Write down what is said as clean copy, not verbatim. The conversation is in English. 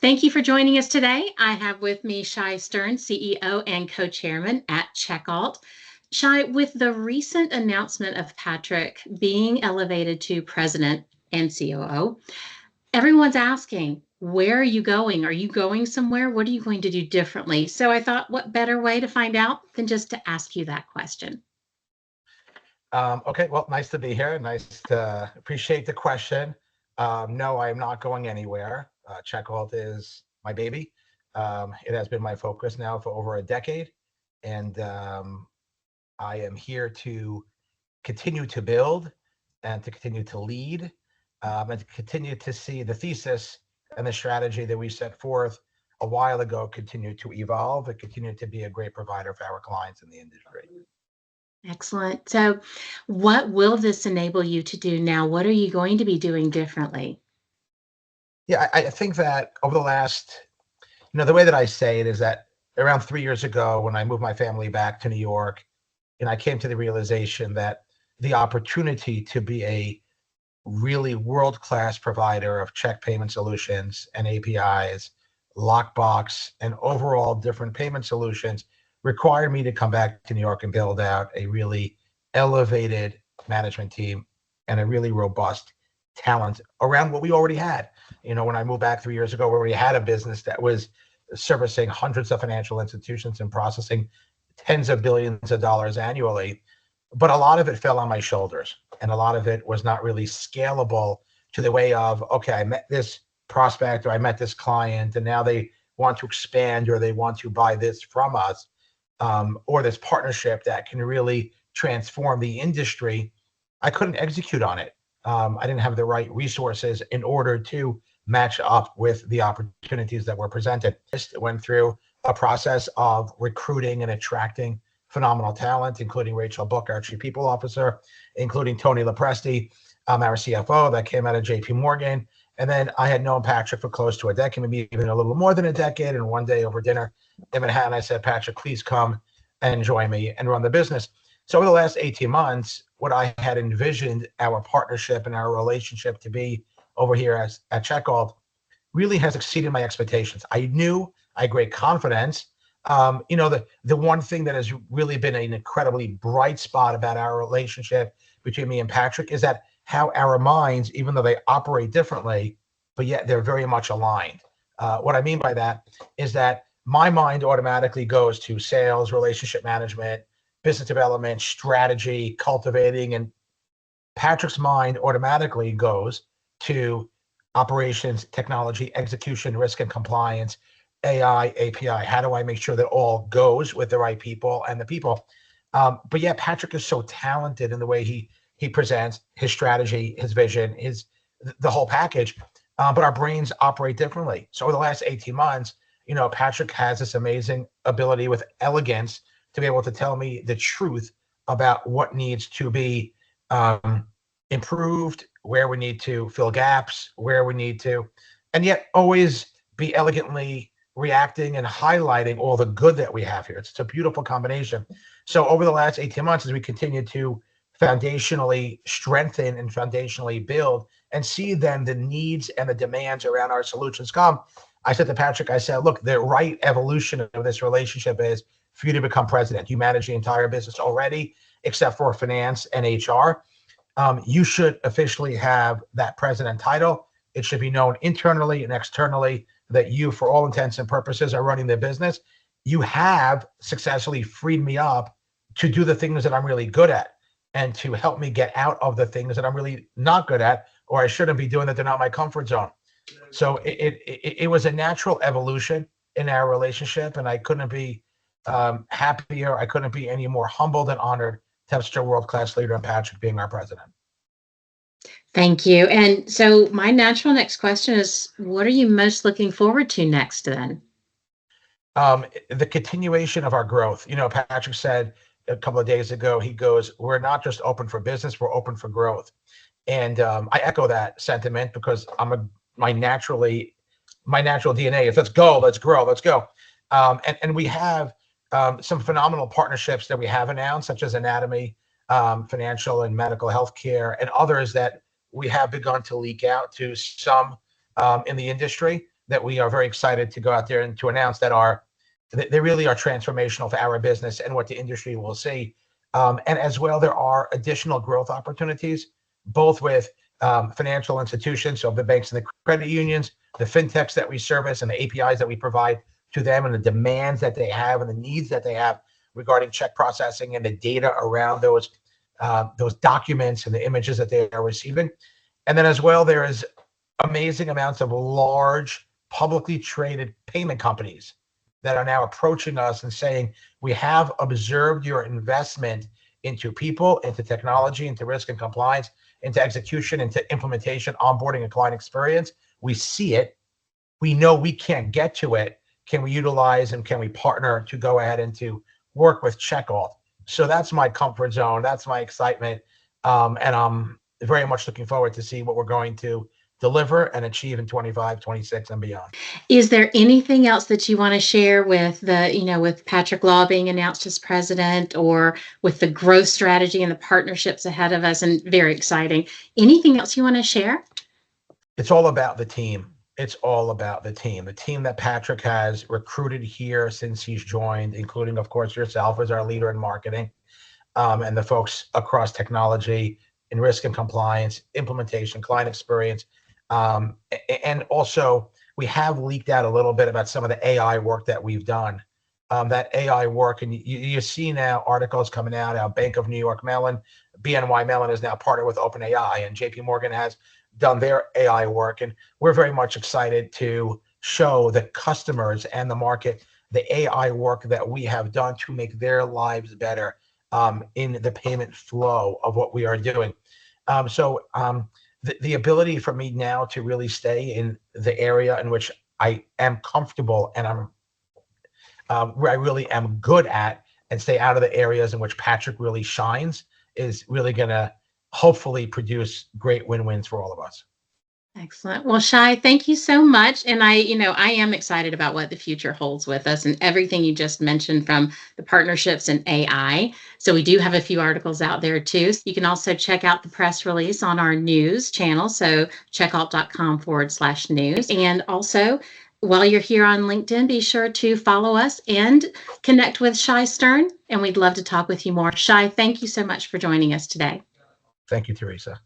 Thank you for joining us today. I have with me Shai Stern, CEO and co-chairman at Checkalt. Shai, with the recent announcement of Patrick being elevated to president and COO, everyone's asking, where are you going? Are you going somewhere? What are you going to do differently? So I thought, what better way to find out than just to ask you that question? Okay, well, nice to be here. Nice to appreciate the question. No, I'm not going anywhere. Checkhold is my baby. It has been my focus now for over a decade, and I am here to continue to build and to continue to lead and to continue to see the thesis and the strategy that we set forth a while ago continue to evolve and continue to be a great provider for our clients in the industry. Excellent. So, what will this enable you to do now? What are you going to be doing differently? Yeah, I think that over the last, the way that I say it is that around 3 years ago, when I moved my family back to New York, and I came to the realization that the opportunity to be a really world-class provider of check payment solutions and APIs, lockbox, and overall different payment solutions required me to come back to New York and build out a really elevated management team and a really robust talent around what we already had. When I moved back 3 years ago, we already had a business that was servicing hundreds of financial institutions and processing tens of billions of dollars annually. But a lot of it fell on my shoulders, and a lot of it was not really scalable to the way of, okay, I met this prospect or I met this client, and now they want to expand or they want to buy this from us, or this partnership that can really transform the industry. I couldn't execute on it. I didn't have the right resources in order to match up with the opportunities that were presented. I went through a process of recruiting and attracting phenomenal talent, including Rachel Book, our Chief People Officer, including Tony Lopresti, our CFO that came out of JP Morgan. And then I had known Patrick for close to a decade, maybe even a little more than a decade. And one day over dinner in Manhattan, I said, Patrick, please come and join me and run the business. So over the last 18 months, what I had envisioned our partnership and our relationship to be over here at Checkhold really has exceeded my expectations. I had great confidence. The one thing that has really been an incredibly bright spot about our relationship between me and Patrick is that how our minds, even though they operate differently, but yet they're very much aligned. What I mean by that is that my mind automatically goes to sales, relationship management, business development, strategy, cultivating, and Patrick's mind automatically goes to operations, technology, execution, risk and compliance, AI, API. How do I make sure that all goes with the right people and the people? But yeah, Patrick is so talented in the way he presents his strategy, his vision, the whole package. But our brains operate differently. So over the last 18 months, Patrick has this amazing ability with elegance to be able to tell me the truth about what needs to be improved, where we need to fill gaps, where we need to, and yet always be elegantly reacting and highlighting all the good that we have here. It's a beautiful combination. So over the last 18 months, as we continue to foundationally strengthen and foundationally build and see then the needs and the demands around our solutions come, I said to Patrick, I said, look, the right evolution of this relationship is for you to become president. You manage the entire business already, except for finance and HR. You should officially have that president title. It should be known internally and externally that you, for all intents and purposes, are running the business. You have successfully freed me up to do the things that I'm really good at and to help me get out of the things that I'm really not good at, or I shouldn't be doing that they're not my comfort zone. So it was a natural evolution in our relationship, and I couldn't be happier. I couldn't be any more humbled and honored to have such a world-class leader in Patrick being our president. Thank you. And so, my natural next question is, what are you most looking forward to next then? The continuation of our growth. Patrick said a couple of days ago, he goes, we're not just open for business, we're open for growth. And I echo that sentiment because my natural DNA is let's go, let's grow, let's go. And we have some phenomenal partnerships that we have announced, such as Anatomy, financial and medical healthcare, and others that we have begun to leak out to some in the industry that we are very excited to go out there and to announce that are they really are transformational for our business and what the industry will see. And as well, there are additional growth opportunities, both with financial institutions, so the banks and the credit unions, the fintechs that we service, and the APIs that we provide to them, and the demands that they have and the needs that they have regarding check processing and the data around those documents and the images that they are receiving. And then as well, there is amazing amounts of large publicly traded payment companies that are now approaching us and saying, we have observed your investment into people, into technology, into risk and compliance, into execution, into implementation, onboarding, and client experience. We see it. We know we can't get to it. Can we utilize and can we partner to go ahead and to work with CheckAlt? So that's my comfort zone. That's my excitement. And I'm very much looking forward to see what we're going to deliver and achieve in 25, 26, and beyond. Is there anything else that you want to share with with Patrick Law being announced as president, or with the growth strategy and the partnerships ahead of us, and very exciting? Anything else you want to share? It's all about the team. It's all about the team. The team that Patrick has recruited here since he's joined, including, of course, yourself as our leader in marketing, and the folks across technology in risk and compliance, implementation, client experience. And also, we have leaked out a little bit about some of the AI work that we've done. That AI work, and you see now articles coming out. Our Bank of New York Mellon, BNY Mellon, is now partnered with OpenAI, and JP Morgan has done their AI work. And we're very much excited to show the customers and the market the AI work that we have done to make their lives better in the payment flow of what we are doing. The ability for me now to really stay in the area in which I am comfortable and where I really am good at, and stay out of the areas in which Patrick really shines, is really going to hopefully produce great win-wins for all of us. Excellent. Well, Shai, thank you so much. And I am excited about what the future holds with us and everything you just mentioned, from the partnerships and AI. So we do have a few articles out there too. So you can also check out the press release on our news channel. So checkalt.com/news. And also, while you're here on LinkedIn, be sure to follow us and connect with Shai Stern. And we'd love to talk with you more. Shai, thank you so much for joining us today. Thank you, Teresa.